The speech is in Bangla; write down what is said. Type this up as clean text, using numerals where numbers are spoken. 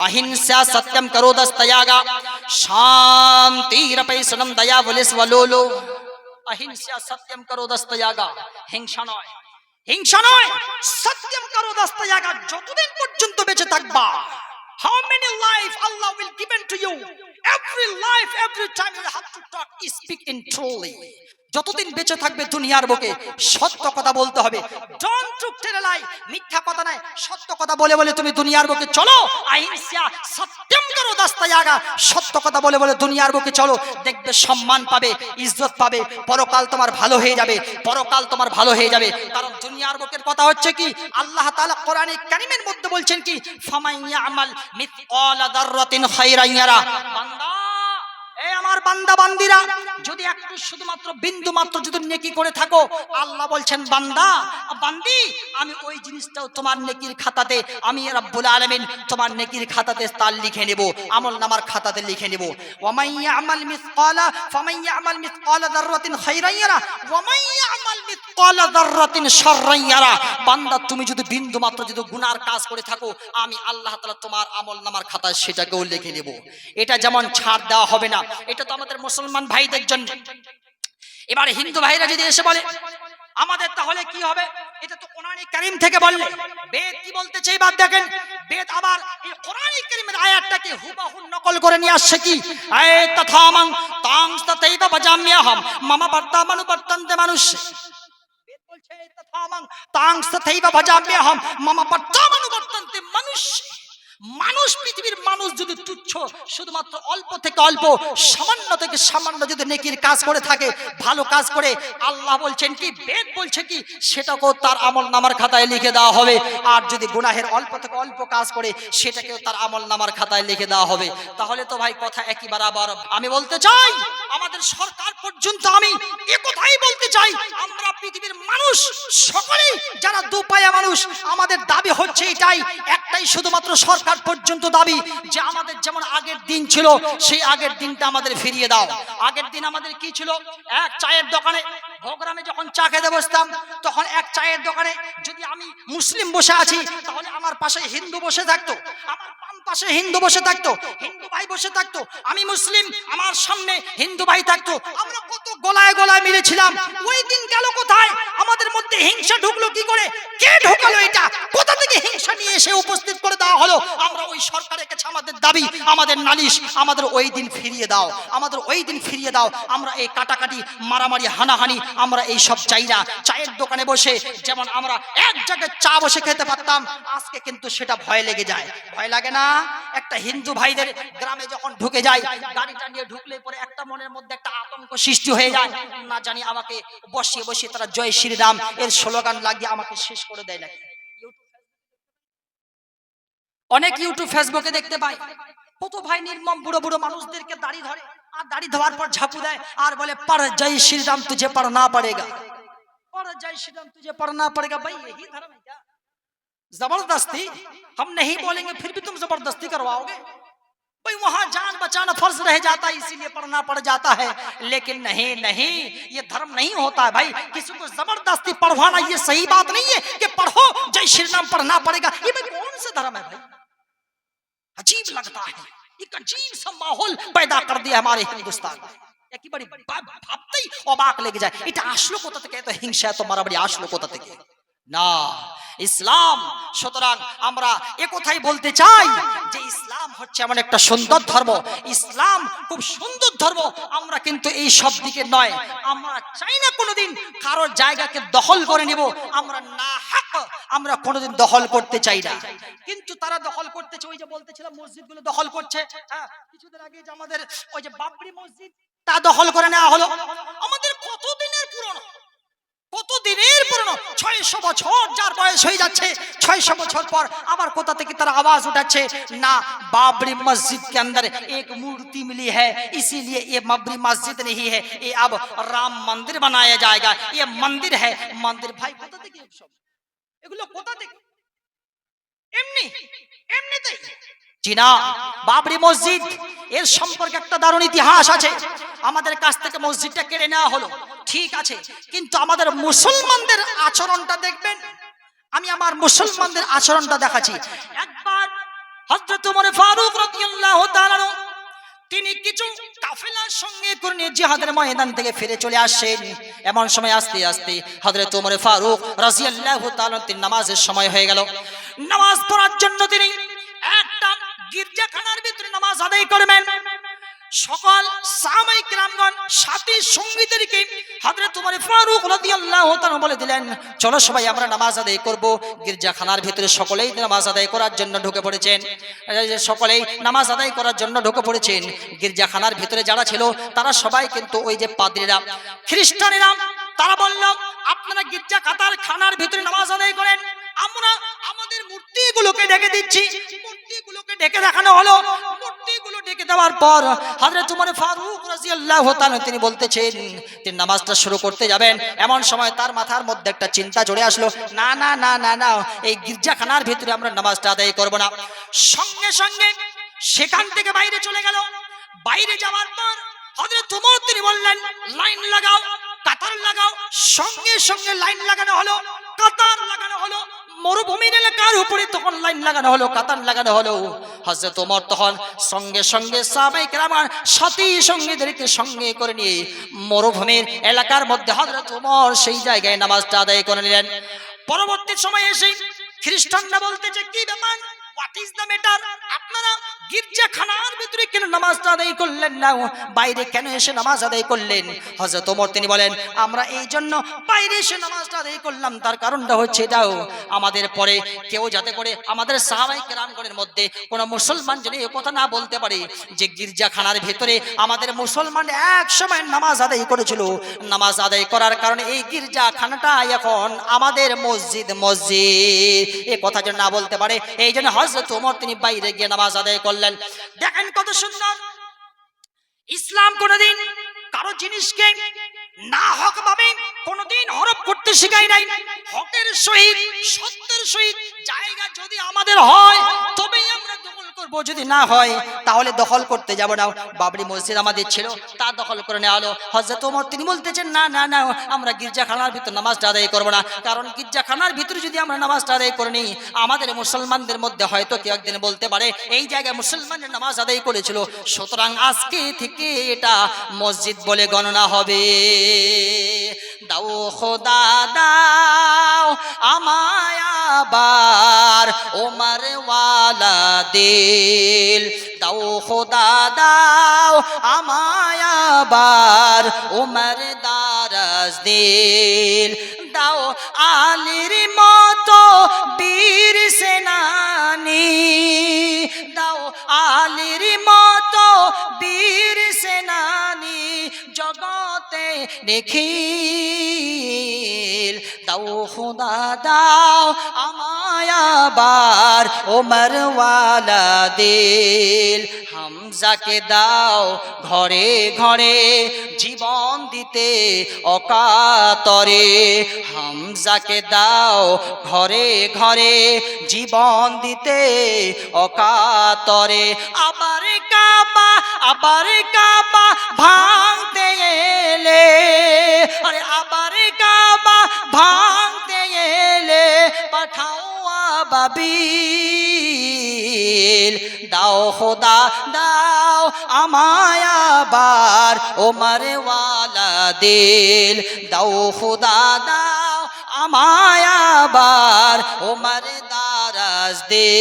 अहिंसा सत्यम करो दस्तयागा शांति रपै सनम दया बलिस वलोलो। अहिंसा सत्यम करो दस्तयागा, হিংসা নয়, হিংসা নয়, সত্যম করো দস্তয়াগা। যতদিন পর্যন্ত বেঁচে থাকবা, how many life Allah will given to you, every life, every time you have to talk, speak in truly। যতদিন বেঁচে থাকবে দুনিয়ার বুকে সত্য কথা বলতে হবে। ডোন্ট টু টেল লাই, মিথ্যা কথা নয়, সত্য কথা বলে বলে তুমি দুনিয়ার বুকে চলো। আহিংসা সত্যম করো দস্তয়াগা, সত্য কথা বলে বলে দুনিয়ার বুকে চলো, দেখবে সম্মান পাবে, ইজ্জত পাবে, পরকাল তোমার ভালো হয়ে যাবে, পরকাল তোমার ভালো হয়ে যাবে। কারণ দুনিয়ার বুকের কথা হচ্ছে কি, আল্লাহ তাআলা কোরআনে কারীমের মধ্যে বলছেন কি, ফামাইয়া আমাল মিসকালা যাররাতিন খায়রান ইয়ারা। বান্দা, এই আমার বান্দা বান্দিরা, যদি একটু শুধুমাত্র বিন্দু মাত্র যদি নেকি করে থাকো, আল্লাহ বলছেন বান্দা বান্দি, আমি ওই জিনিসটাও তোমার নেকির খাতাতে, আমি রব্বুল আলামিন তোমার নেকির খাতাতে তার লিখে নেব, আমল নামার খাতাতে লিখে নেব। ওয়ামাইয়া আমাল মিসকালা ফামাইয়া আমাল মিসকালা যাররাতিন খায়রান ইয়ারা ওয়ামাইয়া আমাল মিসকালা যাররাতিন শাররান ইয়ারা। বান্দা, তুমি যদি বিন্দু মাত্র যদি গুনার কাজ করে থাকো, আমি আল্লাহ তাআলা তোমার আমল নামার খাতায় সেটাকেও লিখে নেব। এটা যেমন ছাড় দেওয়া হবে না, এটা তো আমাদের মুসলমান ভাইদের জন্য। এবার হিন্দু ভাইরা যদি এসে বলে আমাদের, তাহলে কি হবে? এটা তো কোরআনে কারীম থেকে বললে, বেদ কি বলতেছে এবার দেখেন। বেদ আবার এই কোরআনে কারীমের আয়াতটাকে হুবহু নকল করে নিয়ে আসছে কি, আয় তথামং তাংস্তাইবা বাজাম্যাহম মামা বর্তমানু বর্তন্তে মানুষ। বেদ বলছে তথামং তাংস্তাইবা বাজাম্যাহম মামা বর্তমানু বর্তন্তে মানুষ। মানুষ, পৃথিবীর মানুষ যদি তুচ্ছ, শুধুমাত্র অল্প থেকে অল্প, সামান্য থেকে সামান্য যদি নেকির কাজ করে থাকে, ভালো কাজ করে, আল্লাহ বলছেন কি, বেদ বলছে কি, সেটাকেও তার আমল নামার খাতায় লিখে দেওয়া হবে। আর যদি গুনাহের অল্প থেকে অল্প কাজ করে, সেটাকেও তার আমল নামার খাতায় লিখে দেওয়া হবে। তাহলে তো ভাই কথা একই বরাবর। আমি বলতে চাই, আমাদের সরকার পর্যন্ত আমি এ কথাই বলতে চাই, আমরা পৃথিবীর মানুষ সকলেই যারা দুপায়া মানুষ, আমাদের দাবি হচ্ছে এটাই, একটাই শুধুমাত্র সরকার পর্যন্ত দাবি, যে আমাদের যেমন আগের দিন ছিল, সেই আগের দিনটা আমাদের ফিরিয়ে দাও। আগের দিন আমাদের কি ছিল? এক চায়ের দোকানে, প্রোগ্রামে যখন চা খেতে বসতাম, তখন এক চায়ের দোকানে যদি আমি মুসলিম বসে আছি, তাহলে আমার পাশে হিন্দু বসে থাকতো, আমার বাম পাশে হিন্দু বসে থাকতো, হিন্দু ভাই বসে থাকতো, আমি মুসলিম, আমার সামনে হিন্দু ভাই থাকতো। আমরা কত গলায় গলায় মিলেছিলাম। ওই দিন গেল কোথায়? আমাদের মধ্যে হিংসা ঢুকলো কি করে? কে ঢোকালো এটা? কোথা থেকে হিংসা নিয়ে এসে উপস্থিত করে দেওয়া হলো? আমরা ওই সরকারের কাছে আমাদের দাবি, আমাদের নালিশ, আমাদের ওই দিন ফিরিয়ে দাও, আমাদের ওই দিন ফিরিয়ে দাও। আমরা এই কাটাকাটি, মারামারি, হানাহানি, আমরা এই সব চাই না। চায়ের দোকানে বসে যেমন আমরা এক জায়গায় চা বসে খেতে পারতাম, আজকে কিন্তু সেটা ভয় লেগে যায়। ভয় লাগে না? একটা হিন্দু ভাইদের গ্রামে যখন ঢুকে যায়, গাড়িটা নিয়ে ঢুকলে পরে একটা মনের মধ্যে একটা আতঙ্ক সৃষ্টি হয়ে যায়, না জানি আমাকে বসিয়ে বসিয়ে তারা জয় শ্রীরাম এর স্লোগান লাগিয়ে আমাকে শেষ করে দেয় নাকি। অনেক ইউটিউব ফেসবুকে দেখতে পাই, কত ভাই নির্মম বুড়ো বুড়ো মানুষদেরকে দাড়ি ধরে, আর দাড়ি ধোয়ার পর ঝাঁপু দেয় আর বলে পড় জয় श्री राम तुझे पढ़ना पड़ेगा, पढ़ जय श्री राम तुझे पढ़ना पड़ेगा। भाई यही धर्म है क्या? जबरदस्ती हम नहीं बोलेंगे, फिर भी तुम जबरदस्ती करवाओगे? भाई वहां जान बचाना फर्ज रह जाता है, इसीलिए पढ़ना पड़ जाता है। लेकिन नहीं नहीं, ये धर्म नहीं होता है भाई। किसी को जबरदस्ती पढ़वाना ये सही बात नहीं है कि पढ़ो जय श्री राम पढ़ना पड़ेगा। ये भाई कौन सा धर्म है भाई? अजीब लगता है, एक अजीब सा माहौल पैदा कर दिया हमारे हिंदुस्तान में। একেবারে ভাবতেই অবাক লেগে যায়, এটা আসলো কোথা থেকে? এত হিংসা, এত মারামারি আসলো কোথা থেকে? না, ইসলাম। সুতরাং আমরা একথাই বলতে চাই যে ইসলাম হচ্ছে এমন একটা সুন্দর ধর্ম, ইসলাম খুব সুন্দর ধর্ম। আমরা কিন্তু এই সব দিকে নয়, আমরা চাই না কোনোদিন কারো জায়গাকে দখল করে নিব। আমরা না হক আমরা কোনোদিন দখল করতে চাই না, কিন্তু তারা দখল করতেছে। ওই যে বলতেছিলাম মসজিদগুলো দখল করছে, হ্যাঁ, কিছুদিন আগে যে আমাদের ওই যে বাবরি মসজিদ, তা দখল করে নেওয়া হলো। আমাদের কতদিনের পুরনো, কতদিনের পুরনো, 600 বছর যার বয়স হয়ে যাচ্ছে, 600 বছর পর আবার কোথা থেকে তারা आवाज उठाচ্ছে ना बाबरी मस्जिद के अंदर एक मूर्ति मिली है, इसीलिए ये बाबरी मस्जिद नहीं है, ये अब राम मंदिर बनाया जाएगा, ये मंदिर है। मंदिर भाई কোথা থেকে এগুলো কোথা থেকে? এমনি এমনিতেই জিনা বাবরি মসজিদ এর সম্পর্কে একটা দারুণ ইতিহাস আছে। আমাদের কাছ থেকে মসজিদটা কেড়ে নেওয়া হলো, ঠিক আছে, কিন্তু আমাদের মুসলমানদের আচরণটা দেখবেন। আমি আমার মুসলমানদের আচরণটা দেখাচ্ছি। একবার হযরত ওমর ফারুক রাদিয়াল্লাহু তাআলা তিনি কিছু কাফেলার সঙ্গে করে নিয়ে জিহাদের ময়দান থেকে ফিরে চলে আসেন। এমন সময় আস্তে আস্তে হযরত ওমর ফারুক রাদিয়াল্লাহু তাআলা তিনি নামাজের সময় হয়ে গেল। নামাজ পড়ার জন্য তিনি একটা গির্জাখানার ভিতরে নামাজ আদায় করবেন। সকল সাহাবায়ে কেরামগণ সাথী সঙ্গীদেরকে হযরত ওমর ফারুক রাদিয়াল্লাহু তাআলা বলে দিলেন, চলো সবাই আমরা নামাজ আদায় করব। গির্জাখানার ভিতরে সকলেই নামাজ আদায় করার জন্য ঢুকে পড়েছেন। সকলেই নামাজ আদায় করার জন্য ঢুকে পড়েছেন। গির্জাখানার ভিতরে যারা ছিল তারা সবাই কিন্তু ওই যে পাদ্রীরা, খ্রিস্টানেরা, তারা বলল, আপনারা গির্জাখানার ভিতরে নামাজ আদায় করেন, আমরা আমাদের মূর্তিগুলোকে ডেকে দিচ্ছি। মূর্তিগুলোকে ডেকে দেখানো হলো। মূর্তিগুলো ডেকে দেওয়ার পর হযরত ওমর ফারুক রাদিয়াল্লাহু তাআলা তিনি বলতেছেন, তিনি নামাজটা শুরু করতে যাবেন। এমন সময় তার মাথার মধ্যে একটা চিন্তা চলে আসলো, না না না না না, এই গির্জাখানার ভিতরে আমরা নামাজটা আদায় করব না। সঙ্গে সঙ্গে সেখান থেকে বাইরে চলে গেল। বাইরে যাওয়ার পর হযরত ওমর তিনি বললেন, লাইন লাগাও, কাতার লাগাও। সঙ্গে সঙ্গে লাইন লাগানো হলো, কাতার লাগানো হলো। মরুভূমির এলাকার উপরে তখন লাইন লাগানো হলো, কাতার লাগানো হলো। হযরত ওমর তখন সঙ্গে সঙ্গে সাহাবায়ে কেরামের সাথী সঙ্গীদেরকে সঙ্গে করে নিয়ে মরুভূমির এলাকার মধ্যে হযরত ওমর সেই জায়গায় নামাজটা আদায় করে নিলেন। পরবর্তী সময় এসে খ্রিস্টানরা বলতেছে, কি ব্যাপার, হোয়াট ইজ দ্য ম্যাটার, আপনারা গির্জাখানার ভিতরে কেন নামাজটা আদায় করলেন না, বাইরে কেন এসে নামাজ আদায় করলেন? হযরত ওমর তিনি বলেন, আমরা এই জন্য বাইরে এসে নামাজটা আদায় করলাম, তার কারণটা হচ্ছে এটাও, আমাদের পরে কেউ যাতে করে আমাদের সাহাবায়ে কেরামগণের মধ্যে কোনো মুসলমান যেন এই কথা না বলতে পারে যে গির্জাখানার ভিতরে আমাদের মুসলমান এক সময় নামাজ আদায় করেছিল। নামাজ আদায় করার কারণে এই গির্জাখানাটা এখন আমাদের মসজিদ এ কথা যেন না বলতে পারে, এই জন্য হযরত ওমর তিনি বাইরে গিয়ে নামাজ আদায় করলেন। দেখেন কত সুন্দর। ইসলাম কোনদিন কারো জিনিসকে না হক ভাবে কোনদিন হরপ করতে শেখায় নাই। হকের সহিত সত্যের সহিত জায়গা যদি আমাদের হয় তবেই আমরা দখল করব, যদি না হয় তাহলে দখল করতে যাব না। বাবরি মসজিদ আমাদের ছিল, তা দখল করে নেওয়া হলো। হযরত ওমর তিনি বলতেছেন, না না না, আমরা গির্জাখানার ভিতর নামাজটা আদায় করব না, কারণ গির্জাখানার ভিতরে যদি আমরা নামাজটা আদায় করে নিই, আমাদের মুসলমানদের মধ্যে হয়তো কেউ একদিন বলতে পারে এই জায়গায় মুসলমানের নামাজ আদায় করেছিল, সুতরাং আজকে থেকে এটা মসজিদ বলে গণনা হবে। দাও খোদা দাও আমায় আবার ওমর ওয়ালা দিল, দাও খোদা দাও আমায় আবার ওমর দারাজ দিল, দাও আলীর মতো বীর সেনানী, দাও আলীর মতো বীর সেনানী জগতে দেখিল, দাও খোদা দাও আমায় আবার ওমর ওয়ালা দিল, হামজাকে দাও ঘরে ঘরে জীবন দিতে অকাতরে, হামজাকে দাও ঘরে ঘরে জীবন দিতে অকাতরে, আবার কাবা ভাঙতে এলে, আরে আবার কাবা ভাঙতে এলে পাঠাও আবাবিল, দাও খোদা দাও আমায় আবার ওমর ওয়ালা দিল, দাও খোদা দাও আমায় আবার ওমর দারাজ দিল।